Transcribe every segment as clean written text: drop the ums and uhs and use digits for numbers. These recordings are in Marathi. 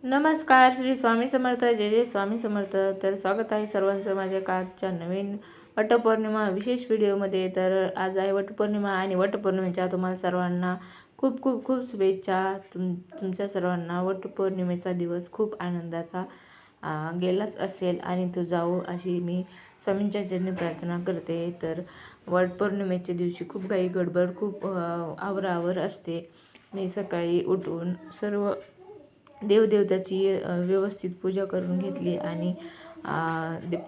नमस्कार, श्री स्वामी समर्थ. जय जय स्वामी समर्थ. तर स्वागत आहे सर्वांचं माझ्या कालच्या नवीन वटपौर्णिमा विशेष व्हिडिओमध्ये. तर आज आहे वटपौर्णिमा आणि वटपौर्णिमेच्या तुम्हाला सर्वांना खूप खूप खूप शुभेच्छा. तुमच्या सर्वांना वटपौर्णिमेचा दिवस खूप आनंदाचा गेलाच असेल आणि तो जावो अशी मी स्वामींच्या चरणी प्रार्थना करते. तर वटपौर्णिमेच्या दिवशी खूप काही गडबड, खूप आवराआवर असते. मी सकाळी उठून सर्व देवदेवताची व्यवस्थित पूजा करून घेतली आणि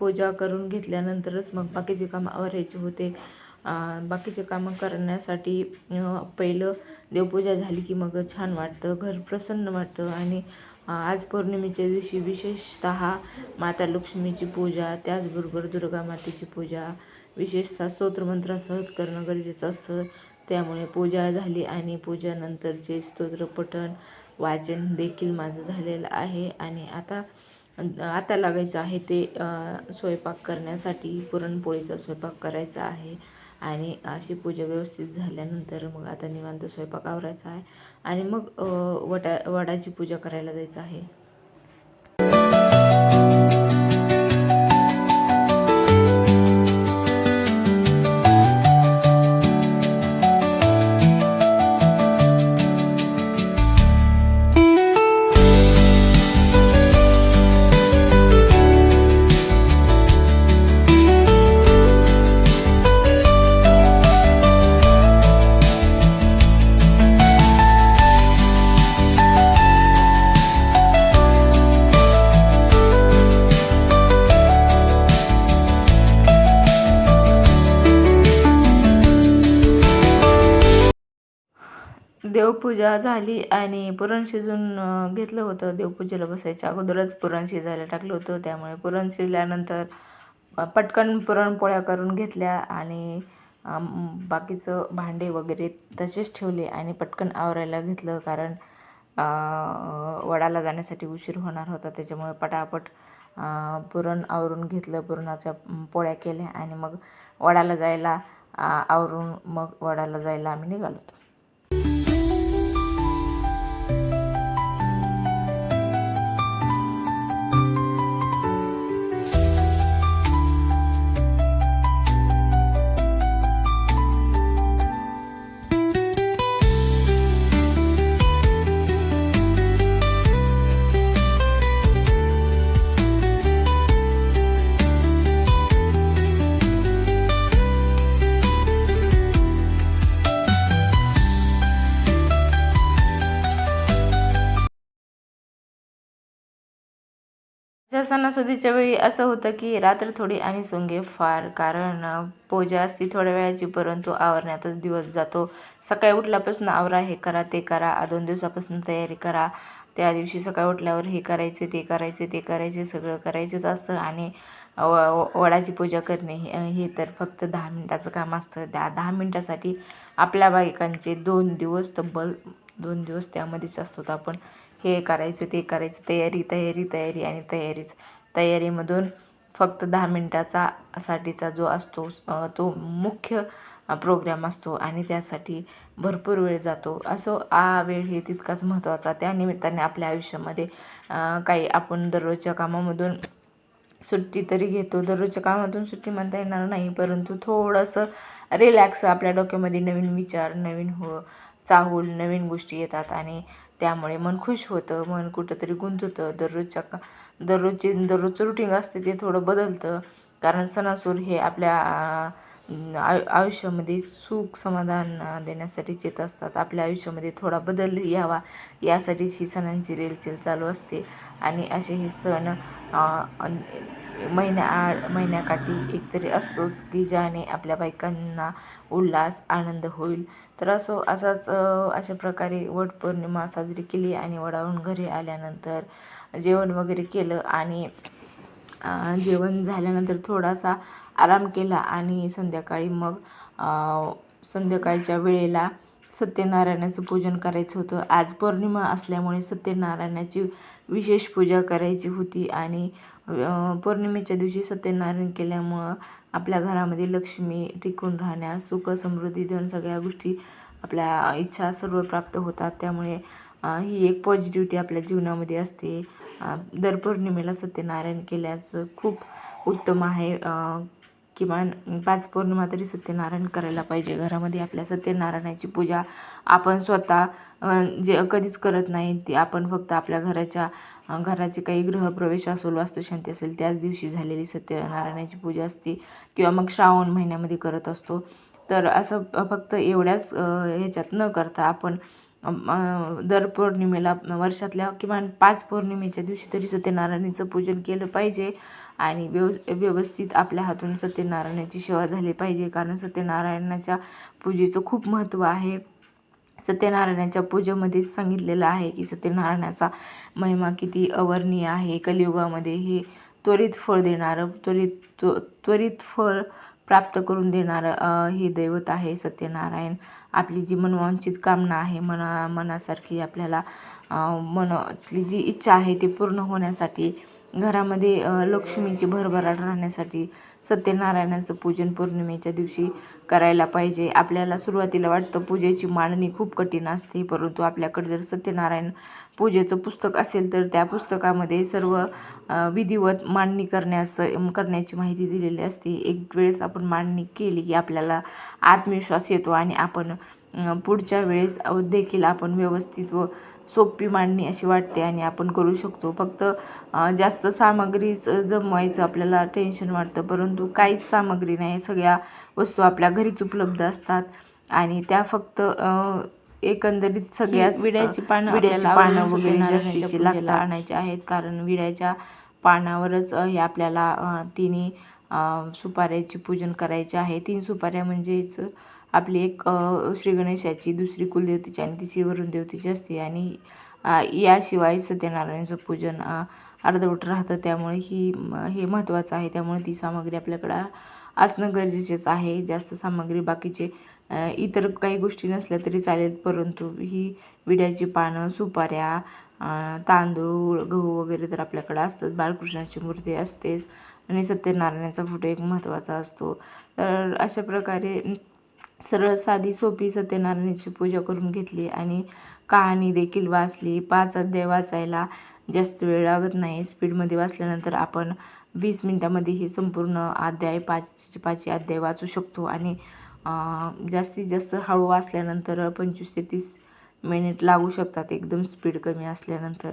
पूजा करून घेतल्यानंतरच मग बाकीचे कामं आवरायचे होते. बाकीचे कामं करण्यासाठी पहिलं देवपूजा झाली की मग छान वाटतं, घर प्रसन्न वाटतं. आणि आज पौर्णिमेच्या दिवशी विशेषतः माता लक्ष्मीची पूजा, त्याचबरोबर दुर्गा मातेची पूजा विशेषतः स्तोत्रमंत्रासह करणं गरजेचं असतं. त्यामुळे पूजा झाली आणि पूजानंतरचे स्तोत्रपठण वाचन देखील माझं झालेलं आहे. आणि आता लागायचं आहे ते स्वयंपाक करण्यासाठी. पुरणपोळीचा स्वयंपाक करायचा आहे आणि अशी पूजा व्यवस्थित झाल्यानंतर मग आता निवांत स्वयंपाक आवरायचा आहे आणि मग वडाची पूजा करायला जायचं आहे. देवपूजा झाली आणि पुरण शिजून घेतलं होतं. देवपूजेला बसायच्या अगोदरच पुरण शिजायला टाकलं होतं. त्यामुळे पुरण शिजल्यानंतर पटकन पुरणपोळ्या करून घेतल्या आणि बाकीचं भांडे वगैरे तसेच ठेवले आणि पटकन आवरायला घेतलं. कारण वडाला जाण्यासाठी उशीर होणार होता. त्याच्यामुळे पटापट पुरण आवरून घेतलं, पुरणाच्या पोळ्या केल्या आणि मग वडाला जायला आवरून मग वडाला जायला आम्ही निघालो होतो. सणासुदीच्या वेळी असं होतं की रात्र थोडी आणि सोंगे फार. कारण पूजा असती थोड्या वेळाची, परंतु आवरण्यातच दिवस जातो. सकाळी उठल्यापासून आवरा, हे करा ते करा, 2 दिवसापासून तयारी करा. त्या दिवशी सकाळी उठल्यावर हे करायचे ते करायचे ते करायचे, सगळं करायचंच असतं. आणि वडाची पूजा करणे हे तर फक्त 10 मिनिटाचं काम असतं. त्या 10 मिनिटासाठी आपल्या बायकांचे 2 दिवस, तब्बल 2 दिवस त्यामध्येच असतात. आपण हे करायचं ते करायचं, तयारी तयारी तयारी आणि तयारीमधून फक्त 10 मिनिटाचा साठीचा जो असतो तो मुख्य प्रोग्राम असतो आणि त्यासाठी भरपूर वेळ जातो. असो, वेळ हे तितकाच महत्त्वाचा. त्यानिमित्ताने आपल्या आयुष्यामध्ये काही आपण दररोजच्या कामामधून सुट्टी तरी घेतो. दररोजच्या कामातून सुट्टी म्हणता येणार नाही, परंतु थोडंसं रिलॅक्स, आपल्या डोक्यामध्ये नवीन विचार, नवीन चाहूल, नवीन गोष्टी येतात आणि त्यामुळे मन खुश होतं, मन कुठंतरी गुंततं. दररोजचं रुटीन असते ते थोडं बदलतं. कारण सणासुर हे आपल्या आयुष्यामध्ये सुख समाधान देण्यासाठीच येत असतात. आपल्या आयुष्यामध्ये थोडा बदल यावा यासाठीच ही सणांची रेलचेल चालू असते. आणि असे हे सण महिन्याकाठी एकतरी असतोच की ज्याने आपल्या बायकांना उल्हास आनंद होईल. तर अशा प्रकारे वटपौर्णिमा साजरी केली आणि वडावरून घरी आल्यानंतर जेवण वगैरे केलं आणि जेवण झाल्यानंतर थोडासा आराम केला आणि संध्याकाळी मग संध्याकाळच्या वेळेला सत्यनारायणाचं पूजन करायचं होतं. आज पौर्णिमा असल्यामुळे सत्यनारायणाची विशेष पूजा करायची होती आणि पौर्णिमेच्या दिवशी सत्यनारायण केल्यामुळं आपल्या घरामध्ये लक्ष्मी टिकून राहण्यास, सुख समृद्धी, धन, सगळ्या गोष्टी, आपल्या इच्छा सर्व प्राप्त होतात. त्यामुळे ही एक पॉझिटिव्हिटी आपल्या जीवनामध्ये असते. दर पौर्णिमेला सत्यनारायण केल्याचं खूप उत्तम आहे. किमान 5 पौर्णिमा तरी सत्यनारायण करायला पाहिजे. घरामध्ये आपल्या सत्यनारायणाची पूजा आपण स्वतः जे कधीच करत नाही, ती आपण फक्त आपल्या घराचे काही गृहप्रवेश असेल, वास्तुशांती असेल त्याच दिवशी झालेली सत्यनारायणाची पूजा असते किंवा मग श्रावण महिन्यामध्ये करत असतो. तर असं फक्त एवढ्याच ह्याच्यात न करता आपण दर पौर्णिमेला वर्षातल्या किमान 5 पौर्णिमेच्या दिवशी तरी सत्यनारायणाचं पूजन केलं पाहिजे आणि व्यवस्थित आपल्या हातून सत्यनारायणाची सेवा झाली पाहिजे. कारण सत्यनारायणाच्या पूजेचं खूप महत्त्व आहे. सत्यनारायणाच्या पूजेमध्ये सांगितलेलं आहे की सत्यनारायणाचा महिमा किती अवर्णनीय आहे. कलियुगामध्ये हे त्वरित फळ देणारं, त्वरित फळ प्राप्त करून देणारं हे दैवत आहे सत्यनारायण. आपली जी मनोवांछित कामना आहे, मनासारखी आपल्याला मनातली जी इच्छा आहे ती पूर्ण होण्यासाठी, घरामध्ये लक्ष्मीची भरभराट राहण्यासाठी सत्यनारायणाचं पूजन पौर्णिमेच्या दिवशी करायला पाहिजे. आपल्याला सुरुवातीला वाटतं पूजेची मांडणी खूप कठीण असते, परंतु आपल्याकडे जर सत्यनारायण पूजेचं पुस्तक असेल तर त्या पुस्तकामध्ये सर्व विधिवत मांडणी करण्याची माहिती दिलेली असते. एक वेळेस आपण मांडणी केली की आपल्याला आत्मविश्वास येतो आणि आपण पुढच्या वेळेस देखील आपण व्यवस्थित व सोपी मांडणी अशी वाटते आणि आपण करू शकतो. फक्त जास्त सामग्रीच जमवायचं आपल्याला टेन्शन वाटतं, परंतु काहीच सामग्री नाही. सगळ्या वस्तू आपल्या घरीच उपलब्ध असतात आणि त्या फक्त एकंदरीत सगळ्याच विड्याची पानं वगैरे जास्तीची लागतात आणायची आहेत. कारण विड्याच्या पानावरच हे आपल्याला तिन्ही सुपाऱ्याची पूजन करायचे आहे. 3 सुपाऱ्या म्हणजेच आपली एक श्री गणेशाची, दुसरी कुलदेवतेची आणि तिसरी वरुण देवतेची असते आणि याशिवाय सत्यनारायणाचं पूजन अर्धवट राहतं. त्यामुळे हे महत्त्वाचं आहे. त्यामुळे ती सामग्री आपल्याकडं असणं गरजेचंच आहे. जास्त सामग्री बाकीचे इतर काही गोष्टी नसल्या तरी चालेल, परंतु ही विड्याची पानं, सुपाऱ्या, तांदूळ, गहू वगैरे तर आपल्याकडं असतात. बाळकृष्णाची मूर्ती असतेच आणि सत्यनारायणाचा फोटो एक महत्त्वाचा असतो. तर अशा प्रकारे सरळ साधी सोपी सत्यनारायणाची पूजा करून घेतली आणि कहाणी देखील वाचली. 5 अध्याय वाचायला जास्त वेळ लागत नाही. स्पीडमध्ये वाचल्यानंतर आपण 20 मिनिटामध्ये हे संपूर्ण अध्याय 5 अध्याय वाचू शकतो आणि जास्तीत जास्त हळू वाचल्यानंतर 25 ते 30 मिनिट लागू शकतात, एकदम स्पीड कमी असल्यानंतर.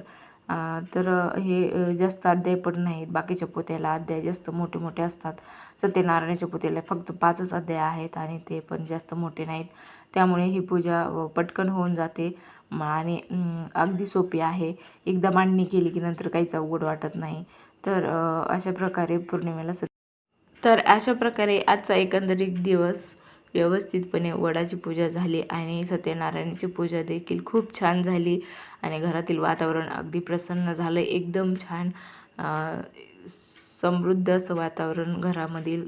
तर हे जास्त अध्याय पण नाहीत. बाकीच्या पोथ्याला अध्याय जास्त मोठे मोठे असतात. सत्यनारायणाच्या पोथ्याला फक्त 5च अध्याय आहेत आणि ते पण जास्त मोठे नाहीत. त्यामुळे ही पूजा पटकन होऊन जाते आणि अगदी सोपी आहे. एकदा मांडणी केली की नंतर काहीच अवघड वाटत नाही. तर अशा प्रकारे आजचा एकंदरीत दिवस व्यवस्थितपणे वडाची पूजा झाली आणि सत्यनारायणाची पूजा देखील खूप छान झाली आणि घरातील वातावरण अगदी प्रसन्न झालं. एकदम छान समृद्ध असं वातावरण घरामधील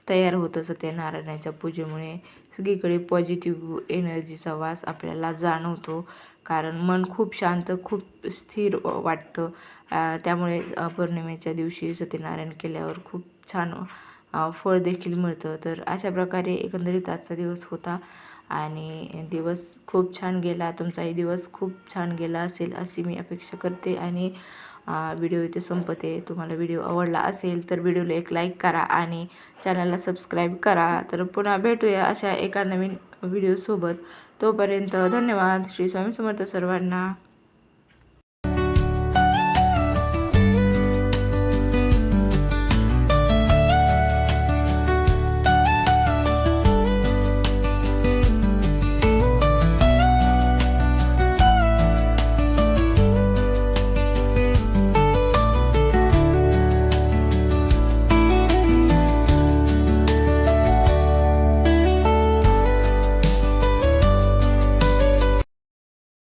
तयार होतं सत्यनारायणाच्या पूजेमुळे. सगळीकडे पॉझिटिव्ह एनर्जीचा वास आपल्याला जाणवतो, कारण मन खूप शांत, खूप स्थिर वाटतं. त्यामुळे पौर्णिमेच्या दिवशी सत्यनारायण केल्यावर खूप छान फळ देखील मिळतं. तर अशा प्रकारे एकंदरीत आजचा दिवस होता आणि दिवस खूप छान गेला. तुमचाही दिवस खूप छान गेला असेल अशी मी अपेक्षा करते आणि व्हिडिओ इथे संपते. तुम्हाला व्हिडिओ आवडला असेल तर व्हिडिओला एक लाईक करा आणि चॅनलला सबस्क्राईब करा. तर पुन्हा भेटूया अशा एका नवीन व्हिडिओसोबत. तोपर्यंत धन्यवाद. श्री स्वामी समर्थ सर्वांना.